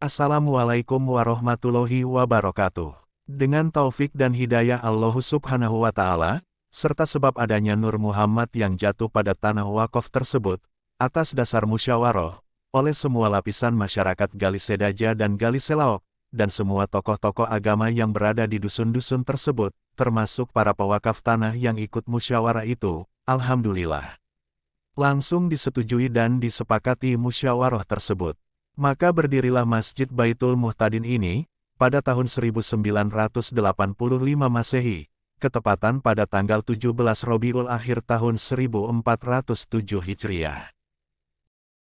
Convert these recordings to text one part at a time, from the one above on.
Assalamualaikum warahmatullahi wabarakatuh. Dengan taufik dan hidayah Allah Subhanahu wa Ta'ala, serta sebab adanya Nur Muhammad yang jatuh pada tanah wakaf tersebut, atas dasar musyawarah, oleh semua lapisan masyarakat Galisedaja dan Galiselaok, dan semua tokoh-tokoh agama yang berada di dusun-dusun tersebut, termasuk para pewakaf tanah yang ikut musyawarah itu, alhamdulillah. Langsung disetujui dan disepakati musyawarah tersebut. Maka berdirilah Masjid Baitul Muhtadin ini, pada tahun 1985 Masehi, ketepatan pada tanggal 17 Rabiul Akhir tahun 1407 Hijriah.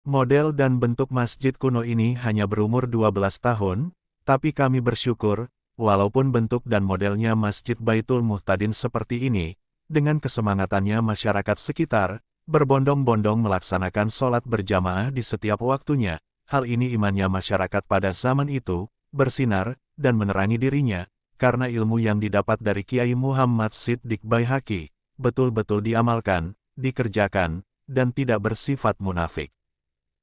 Model dan bentuk masjid kuno ini hanya berumur 12 tahun, tapi kami bersyukur, walaupun bentuk dan modelnya Masjid Baitul Muhtadin seperti ini, dengan kesemangatannya masyarakat sekitar, berbondong-bondong melaksanakan sholat berjamaah di setiap waktunya. Hal ini imannya masyarakat pada zaman itu, bersinar, dan menerangi dirinya, karena ilmu yang didapat dari Kiai Muhammad Siddiq Baihaqi, betul-betul diamalkan, dikerjakan, dan tidak bersifat munafik.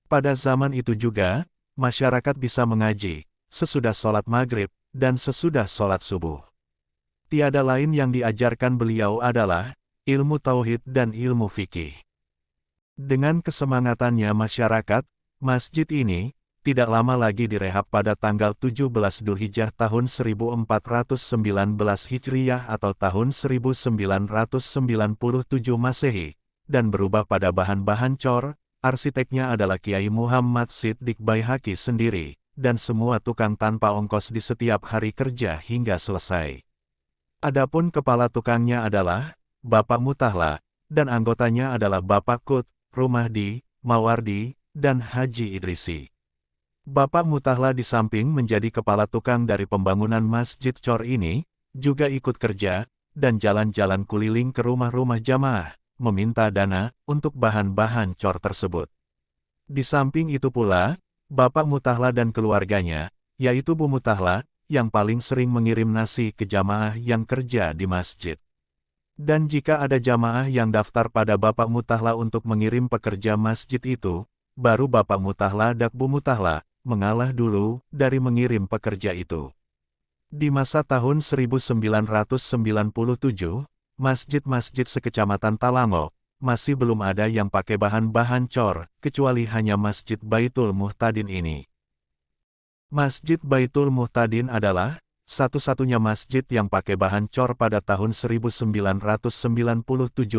Pada zaman itu juga, masyarakat bisa mengaji, sesudah sholat maghrib, dan sesudah sholat subuh. Tiada lain yang diajarkan beliau adalah, ilmu tauhid dan ilmu fikih. Dengan kesemangatannya masyarakat, masjid ini, tidak lama lagi direhab pada tanggal 17 Dzulhijjah tahun 1419 Hijriah atau tahun 1997 Masehi, dan berubah pada bahan-bahan cor, arsiteknya adalah Kiai Muhammad Siddiq Baihaqi sendiri, dan semua tukang tanpa ongkos di setiap hari kerja hingga selesai. Adapun kepala tukangnya adalah Bapak Mutahla, dan anggotanya adalah Bapak Kut, Rumahdi, Mawardi, dan Haji Idrisi. Bapak Mutahla di samping menjadi kepala tukang dari pembangunan masjid cor ini, juga ikut kerja, dan jalan-jalan keliling ke rumah-rumah jamaah, meminta dana untuk bahan-bahan cor tersebut. Di samping itu pula, Bapak Mutahla dan keluarganya, yaitu Bu Mutahla, yang paling sering mengirim nasi ke jamaah yang kerja di masjid. Dan jika ada jamaah yang daftar pada Bapak Mutahla untuk mengirim pekerja masjid itu, baru Bapak Mutahla dan Bu Mutahla mengalah dulu dari mengirim pekerja itu. Di masa tahun 1997, masjid-masjid sekecamatan Talango masih belum ada yang pakai bahan-bahan cor, kecuali hanya Masjid Baitul Muhtadin ini. Masjid Baitul Muhtadin adalah satu-satunya masjid yang pakai bahan cor pada tahun 1997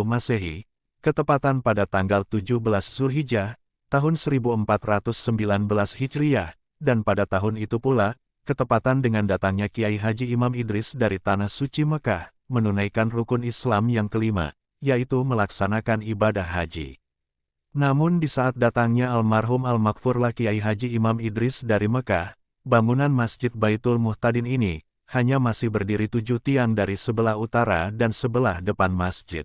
Masehi, ketepatan pada tanggal 17 Zulhijjah, tahun 1419 Hijriah, dan pada tahun itu pula, ketepatan dengan datangnya Kiai Haji Imam Idris dari Tanah Suci Mekah, menunaikan rukun Islam yang kelima, yaitu melaksanakan ibadah haji. Namun di saat datangnya almarhum Al-Maghfurlah Kiai Haji Imam Idris dari Mekah, bangunan Masjid Baitul Muhtadin ini, hanya masih berdiri 7 tiang dari sebelah utara dan sebelah depan masjid.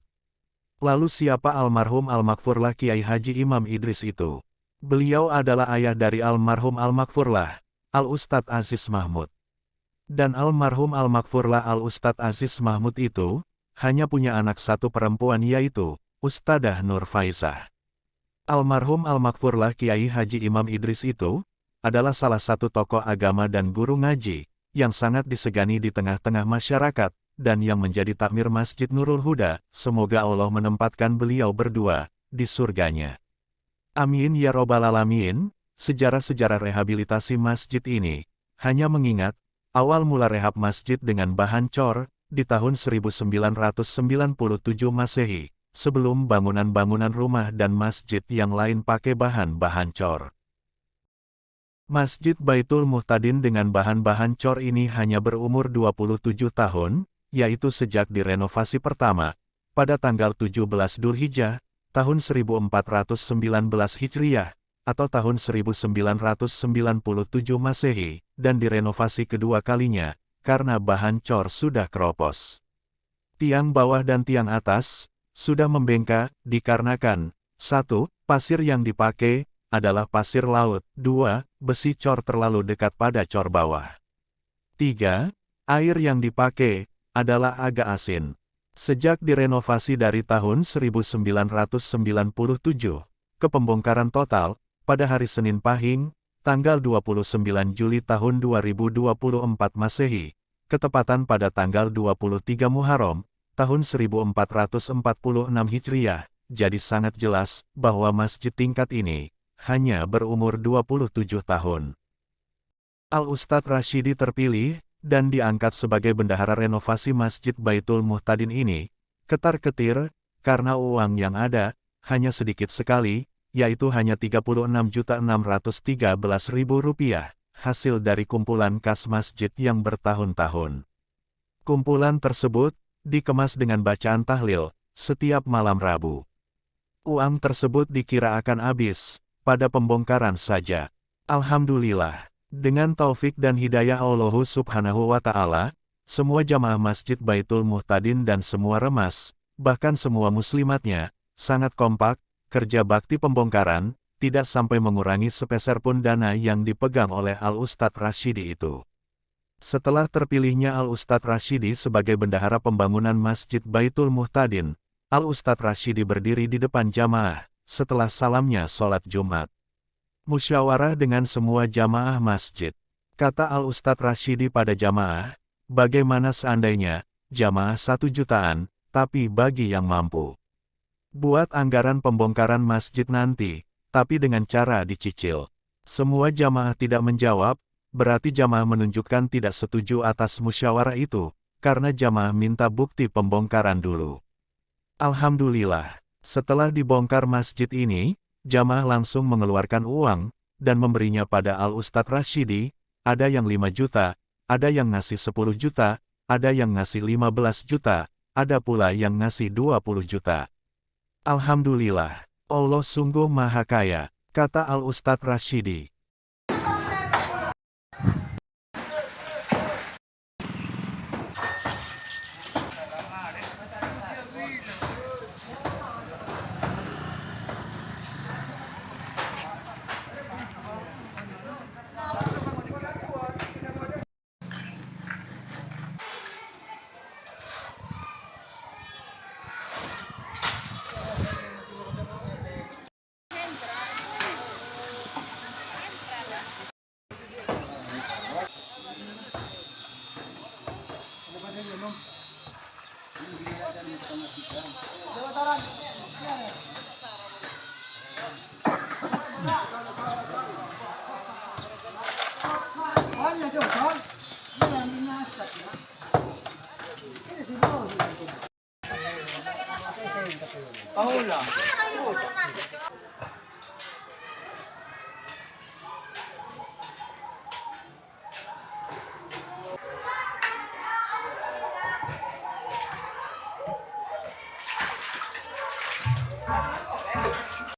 Lalu siapa almarhum Al-Maghfurlah Kiai Haji Imam Idris itu? Beliau adalah ayah dari almarhum Al-Maghfurlah, Al-Ustadz Aziz Mahmud. Dan almarhum Al-Maghfurlah Al-Ustadz Aziz Mahmud itu, hanya punya anak satu perempuan yaitu, Ustadzah Nur Faizah. Almarhum Al-Maghfurlah Kiai Haji Imam Idris itu, adalah salah satu tokoh agama dan guru ngaji, yang sangat disegani di tengah-tengah masyarakat, dan yang menjadi takmir Masjid Nurul Huda, semoga Allah menempatkan beliau berdua di surganya. Amin ya robbal alamin. Sejarah-sejarah rehabilitasi masjid ini, hanya mengingat, awal mula rehab masjid dengan bahan cor, di tahun 1997 Masehi, sebelum bangunan-bangunan rumah dan masjid yang lain pakai bahan-bahan cor. Masjid Baitul Muhtadin dengan bahan-bahan cor ini hanya berumur 27 tahun, yaitu sejak direnovasi pertama, pada tanggal 17 Dzulhijjah, tahun 1419 Hijriah, atau tahun 1997 Masehi, dan direnovasi kedua kalinya, karena bahan cor sudah keropos. Tiang bawah dan tiang atas, sudah membengkak, dikarenakan, 1. Pasir yang dipakai, adalah pasir laut, 2. Besi cor terlalu dekat pada cor bawah. 3. Air yang dipakai, adalah agak asin. Sejak direnovasi dari tahun 1997, ke pembongkaran total, pada hari Senin Pahing, tanggal 29 Juli tahun 2024 Masehi, ketepatan pada tanggal 23 Muharram, tahun 1446 Hijriah, jadi sangat jelas bahwa masjid tingkat ini hanya berumur 27 tahun. Al-Ustadz Rashidi terpilih dan diangkat sebagai bendahara renovasi Masjid Baitul Muhtadin ini, ketar-ketir, karena uang yang ada hanya sedikit sekali, yaitu hanya Rp36.613.000, hasil dari kumpulan kas masjid yang bertahun-tahun. Kumpulan tersebut dikemas dengan bacaan tahlil setiap malam Rabu. Uang tersebut dikira akan habis pada pembongkaran saja. Alhamdulillah, dengan taufik dan hidayah Allah Subhanahu wa Ta'ala, semua jamaah Masjid Baitul Muhtadin dan semua remas, bahkan semua muslimatnya, sangat kompak, kerja bakti pembongkaran, tidak sampai mengurangi sepeser pun dana yang dipegang oleh Al-Ustadz Rashidi itu. Setelah terpilihnya Al-Ustadz Rashidi sebagai bendahara pembangunan Masjid Baitul Muhtadin, Al-Ustadz Rashidi berdiri di depan jamaah, setelah salamnya sholat Jumat. Musyawarah dengan semua jamaah masjid. Kata Al-Ustadz Rashidi pada jamaah, bagaimana seandainya, jamaah 1 jutaan, tapi bagi yang mampu. Buat anggaran pembongkaran masjid nanti, tapi dengan cara dicicil. Semua jamaah tidak menjawab, berarti jamaah menunjukkan tidak setuju atas musyawarah itu, karena jamaah minta bukti pembongkaran dulu. Alhamdulillah, setelah dibongkar masjid ini, jamaah langsung mengeluarkan uang, dan memberinya pada Al-Ustadz Rashidi, ada yang 5 juta, ada yang ngasih 10 juta, ada yang ngasih 15 juta, ada pula yang ngasih 20 juta. Alhamdulillah, Allah sungguh maha kaya, kata Al-Ustadz Rashidi. Paula.